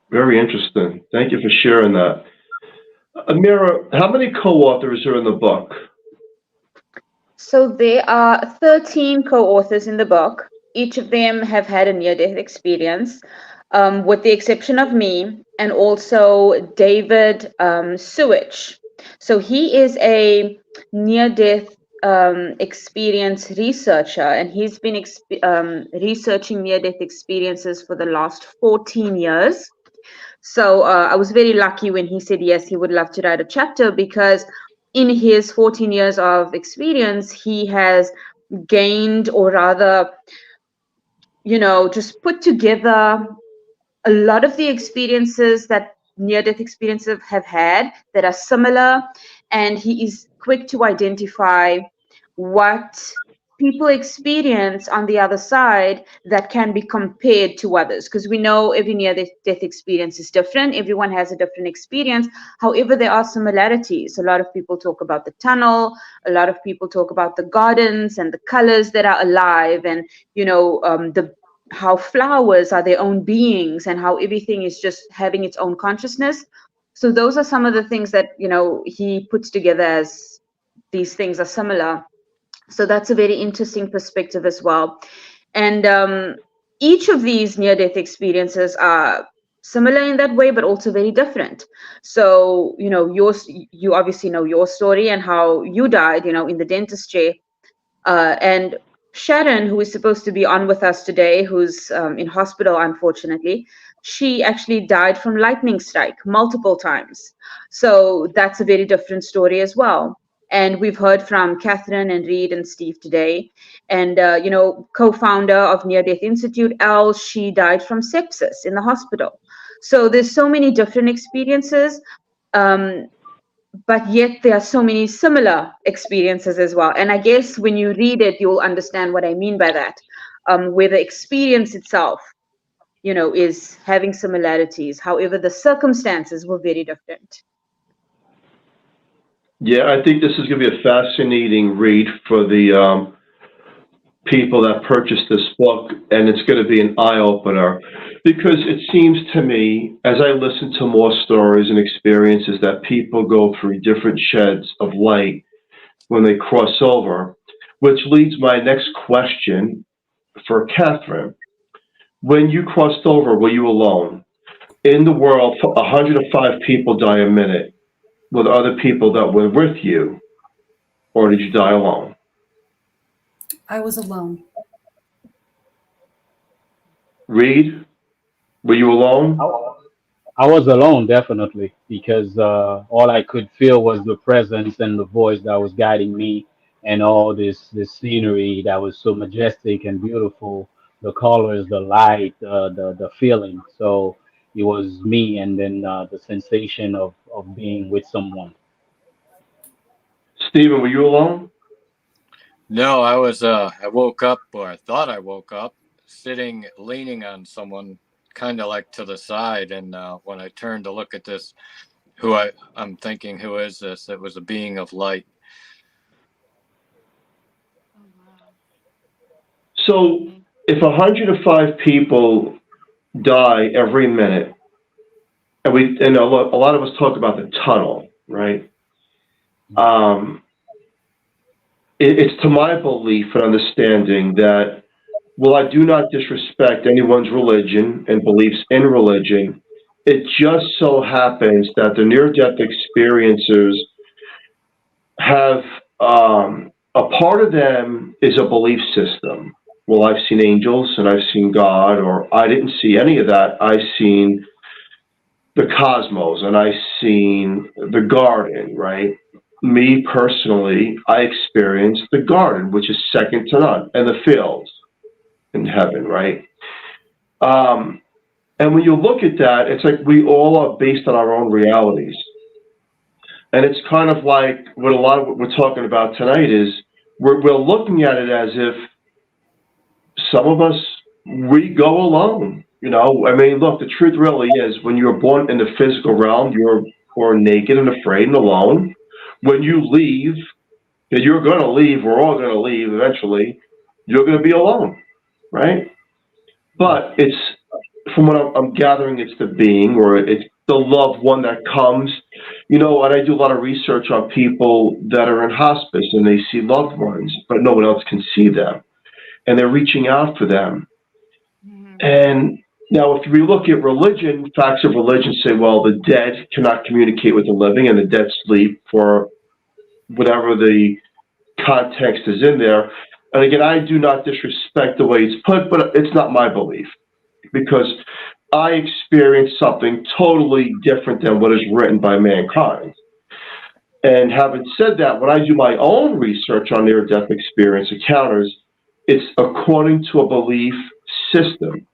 Very interesting. Thank you for sharing that. Ameera, how many co-authors are in the book? So there are 13 co-authors in the book. Each of them have had a near-death experience, with the exception of me, and also David Sewich. So he is a near-death experience researcher, and he's been researching near-death experiences for the last 14 years. So I was very lucky when he said yes, he would love to write a chapter, because in his 14 years of experience, he has gained, or rather, just put together a lot of the experiences that near-death experiences have had that are similar, and he is quick to identify what people experience on the other side that can be compared to others, because we know every near-death experience is different. Everyone has a different experience. However, there are similarities. A lot of people talk about the tunnel. A lot of people talk about the gardens and the colors that are alive, and how flowers are their own beings, and how everything is just having its own consciousness. So those are some of the things that he puts together as these things are similar. So that's a very interesting perspective as well. And each of these near-death experiences are similar in that way, but also very different. So, you obviously know your story and how you died, in the dentist chair. And Sharon, who is supposed to be on with us today, who's in hospital, unfortunately, she actually died from lightning strike multiple times. So that's a very different story as well. And we've heard from Kathryn and Reed and Steve today. And, co-founder of Near Death Institute, Elle, she died from sepsis in the hospital. So there's so many different experiences, but yet there are so many similar experiences as well. And I guess when you read it, you'll understand what I mean by that, where the experience itself, is having similarities. However, the circumstances were very different. Yeah, I think this is going to be a fascinating read for the people that purchase this book, and it's going to be an eye-opener, because it seems to me, as I listen to more stories and experiences, that people go through different sheds of light when they cross over, which leads my next question for Kathryn. When you crossed over, were you alone? In the world, 105 people die a minute. With other people that were with you, or did you die alone? I was alone. Reed, were you alone? I was alone, definitely, because all I could feel was the presence and the voice that was guiding me, and all this scenery that was so majestic and beautiful, the colors, the light, the feeling. So it was me, and then the sensation of being with someone. Stephen, were you alone? No, I was, I woke up, or I thought I woke up, sitting, leaning on someone, kind of like to the side. And when I turned to look at this, I'm thinking, who is this? It was a being of light. Oh, wow. So if 105 people die every minute, and a lot of us talk about the tunnel, right? It's to my belief and understanding that, well, I do not disrespect anyone's religion and beliefs in religion. It just so happens that the near-death experiencers have a part of them is a belief system. Well, I've seen angels and I've seen God, or I didn't see any of that. I've seen the cosmos and I've seen the garden, right? Me personally, I experienced the garden, which is second to none, and the fields in heaven, right? And when you look at that, it's like we all are based on our own realities. And it's kind of like what a lot of what we're talking about tonight is we're looking at it as if some of us, we go alone. You know, I mean, look, the truth really is when you're born in the physical realm, you're naked and afraid and alone. When you leave, and you're going to leave, we're all going to leave eventually, you're going to be alone, right? But it's, from what I'm gathering, it's the being, or it's the loved one that comes. You know, and I do a lot of research on people that are in hospice and they see loved ones, but no one else can see them. And they're reaching out for them. Mm-hmm. And now, if we look at religion, facts of religion say, well, the dead cannot communicate with the living and the dead sleep, for whatever the context is in there. And again, I do not disrespect the way it's put, but it's not my belief, because I experienced something totally different than what is written by mankind. And having said that, when I do my own research on near-death experience encounters, it's according to a belief system.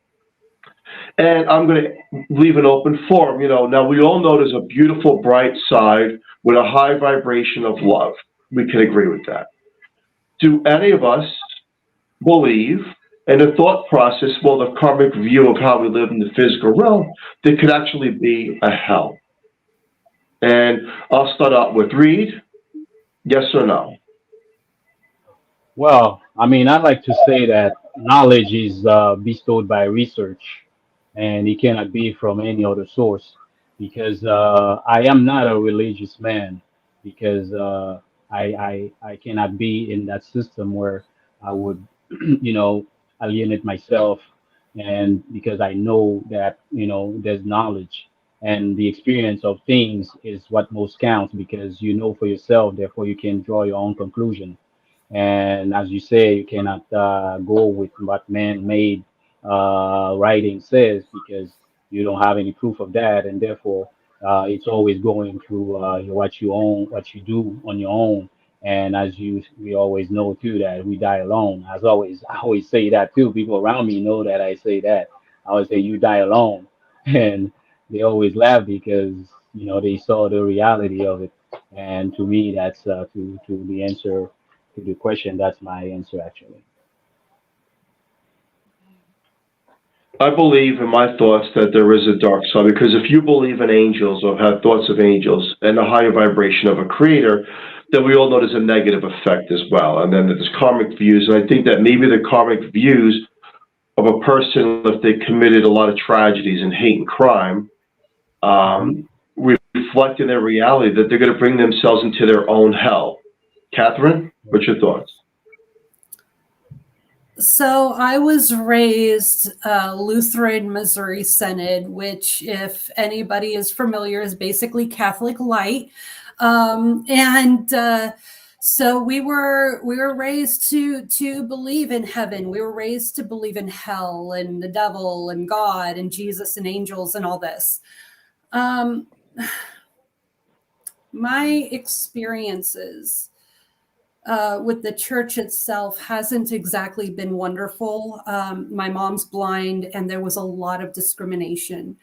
And I'm going to leave an open forum. You know, now we all know there's a beautiful, bright side with a high vibration of love. We can agree with that. Do any of us believe in the thought process, well, the karmic view of how we live in the physical realm, there could actually be a hell? And I'll start out with Reed. Yes or no? Well, I mean, I like to say that knowledge is bestowed by research, and it cannot be from any other source, because I am not a religious man, because I cannot be in that system where I would, you know, alienate myself, and because I know that, you know, there's knowledge and the experience of things is what most counts, because you know for yourself, therefore you can draw your own conclusion. And as you say, you cannot go with what man-made writing says, because you don't have any proof of that, and therefore it's always going through what you own, what you do on your own. And as we always know too that we die alone. As always, I always say that too. People around me know that I say that. I always say you die alone, and they always laugh because you know they saw the reality of it. And to me, that's to the answer to the question. That's my answer, actually. I believe in my thoughts that there is a dark side, because if you believe in angels or have thoughts of angels and the higher vibration of a creator, then we all know there's a negative effect as well. And then there's karmic views. And I think that maybe the karmic views of a person, if they committed a lot of tragedies and hate and crime, reflect in their reality that they're going to bring themselves into their own hell. Kathryn, what's your thoughts? So I was raised Lutheran Missouri Synod, which, if anybody is familiar, is basically Catholic light. So we were raised to believe in heaven. We were raised to believe in hell and the devil and God and Jesus and angels and all this. My experiences with the church itself hasn't exactly been wonderful. My mom's blind, and there was a lot of discrimination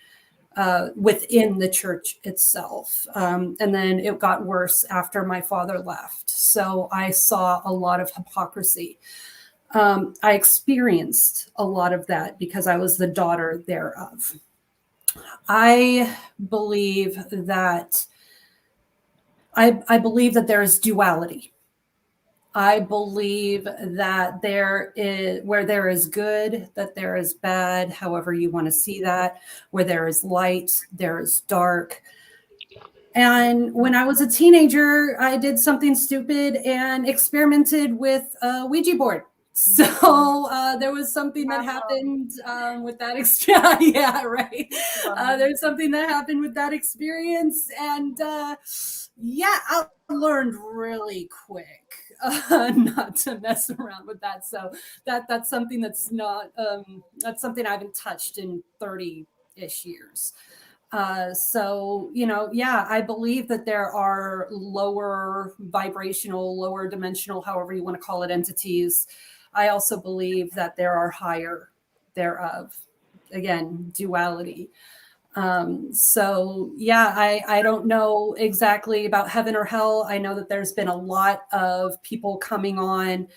within the church itself. And then it got worse after my father left. So I saw a lot of hypocrisy. I experienced a lot of that because I was the daughter thereof. I believe that there is duality. I believe that there is, where there is good, that there is bad, however you want to see that. Where there is light, there is dark. And when I was a teenager, I did something stupid and experimented with a Ouija board So there was something that happened with that experience. Yeah, right. There's something that happened with that experience, and yeah, I learned really quick not to mess around with that. So that's something that's not that's something I haven't touched in 30-ish years. So, yeah, I believe that there are lower vibrational, lower dimensional, however you want to call it, entities. I also believe that there are higher thereof. Again, duality. So yeah, I don't know exactly about heaven or hell. I know that there's been a lot of people coming on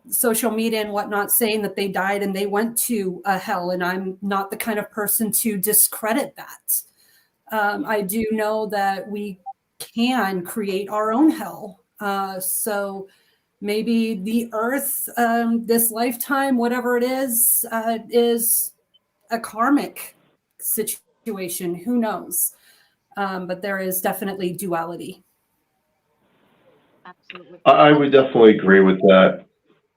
social media and whatnot saying that they died and they went to hell, and I'm not the kind of person to discredit that. I do know that we can create our own hell. So maybe the earth, this lifetime, whatever it is a karmic situation. Who knows? But there is definitely duality. Absolutely. I would definitely agree with that.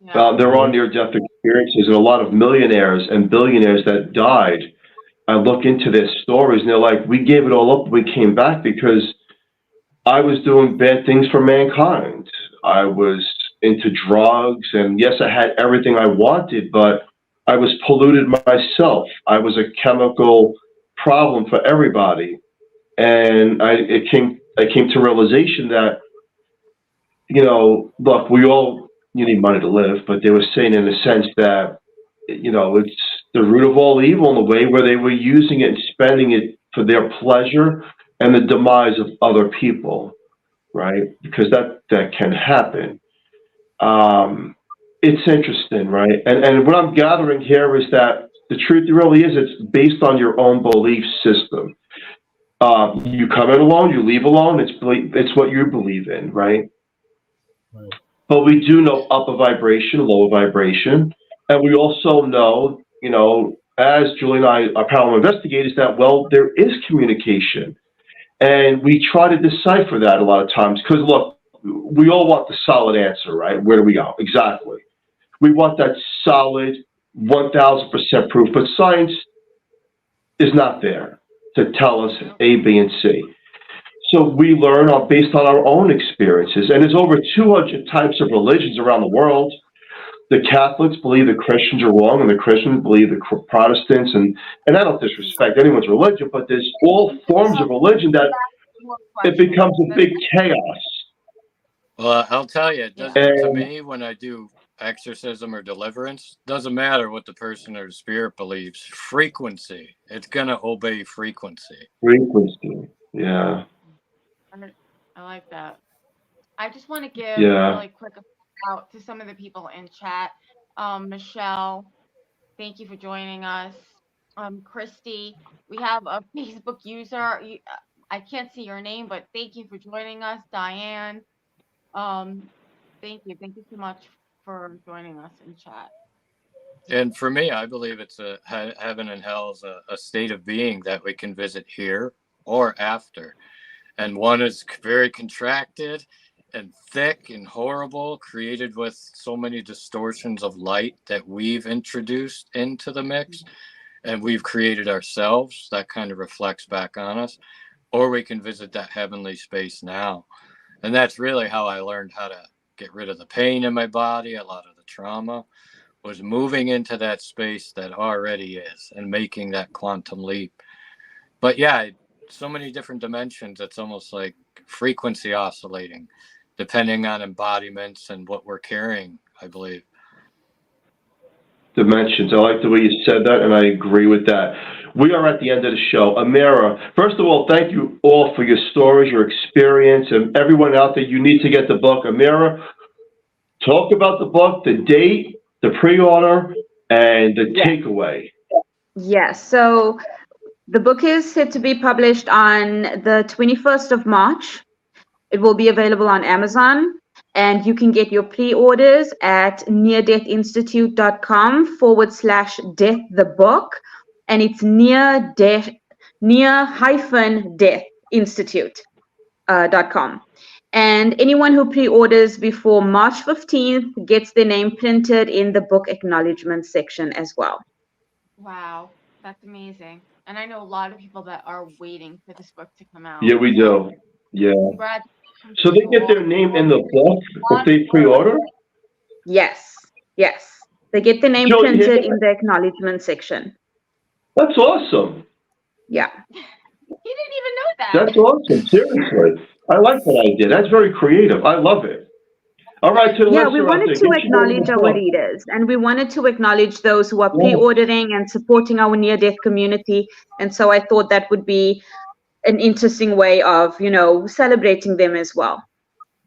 Yeah. There are near-death experiences, and a lot of millionaires and billionaires that died. I look into their stories, and they're like, we gave it all up, we came back because I was doing bad things for mankind. I was into drugs, and yes, I had everything I wanted, but I was polluted myself. I was a chemical problem for everybody. And I came to realization that, look, you need money to live, but they were saying in a sense that, it's the root of all evil in a way where they were using it and spending it for their pleasure and the demise of other people, right? Because that can happen. It's interesting, right? And what I'm gathering here is that the truth really is it's based on your own belief system. You come in alone, you leave alone. It's what you believe in, right? Right. But we do know upper vibration, lower vibration, and we also know, as Julie and I are paranormal investigators, that there is communication, and we try to decipher that a lot of times. Because look, we all want the solid answer, right? Where do we go? Exactly. We want that solid 1,000% proof, but science is not there to tell us A, B, and C. So we learn based on our own experiences. And there's over 200 types of religions around the world. The Catholics believe the Christians are wrong, and the Christians believe the Protestants. And I don't disrespect anyone's religion, but there's all forms of religion that it becomes a big chaos. Well, I'll tell you, to me, when I do exorcism or deliverance, doesn't matter what the person or the spirit believes. Frequency. It's going to obey frequency. Frequency. Yeah. I like that. I just want to give a really quick out to some of the people in chat. Michelle, thank you for joining us. Christy, we have a Facebook user. I can't see your name, but thank you for joining us. Diane, thank you so much for joining us in chat. And for me, I believe it's heaven and hell is a state of being that we can visit here or after. And one is very contracted and thick and horrible, created with so many distortions of light that we've introduced into the mix, and we've created ourselves. That kind of reflects back on us. Or we can visit that heavenly space now. And that's really how I learned how to get rid of the pain in my body, a lot of the trauma, was moving into that space that already is and making that quantum leap. But yeah, so many different dimensions. It's almost like frequency oscillating, depending on embodiments and what we're carrying, I believe. Dimensions. I like the way you said that, and I agree with that. We are at the end of the show. Ameera, first of all, thank you all for your stories, your experience, and everyone out there, you need to get the book. Ameera, talk about the book, the date, the pre-order, and the takeaway. Yes. So the book is set to be published on the 21st of March. It will be available on Amazon, and you can get your pre-orders at neardeathinstitute.com /death the book, and it's near-death institute.com. And anyone who pre-orders before March 15th gets their name printed in the book acknowledgement section as well. Wow, that's amazing. And I know a lot of people that are waiting for this book to come out. Yeah, we So do. Yeah. congratulations So to they you get all. their name in the book if they pre-order? Yes, yes. They get the name Joe, you hear printed in that? the acknowledgement section. That's awesome. Yeah. He didn't even know that. That's awesome. Seriously. I like that idea. That's very creative. I love it. All right, to the Yeah, we listener out wanted there, to get your name in acknowledge the our book. readers, and we wanted to acknowledge those who are Yeah. pre-ordering and supporting our near-death community. And so I thought that would be an interesting way of, celebrating them as well.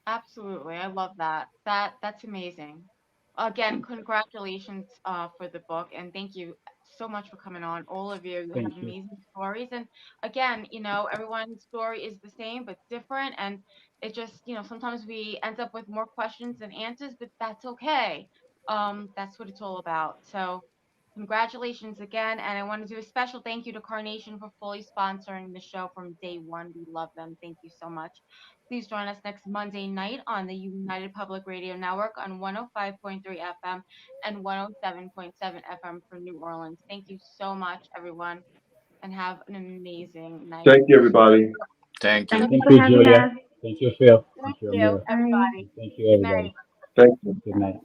Absolutely. I love that. That's amazing. Again, congratulations for the book, and thank you so much for coming on. All of you, you have Thank you. amazing stories. And again, everyone's story is the same but different, and it just, sometimes we end up with more questions than answers, but that's okay. That's what it's all about. So congratulations again, and I want to do a special thank you to Carnation for fully sponsoring the show from day one. We love them. Thank you so much. Please join us next Monday night on the United Public Radio Network on 105.3 FM and 107.7 FM for New Orleans. Thank you so much, everyone, and have an amazing night. Thank you, everybody. Thank you. Thank you Thank for you, having Julia. us. Thank you, Phil. Thank Thank you, you, Ameera. everybody. Thank you, Good everybody. night. Thank you. Good night.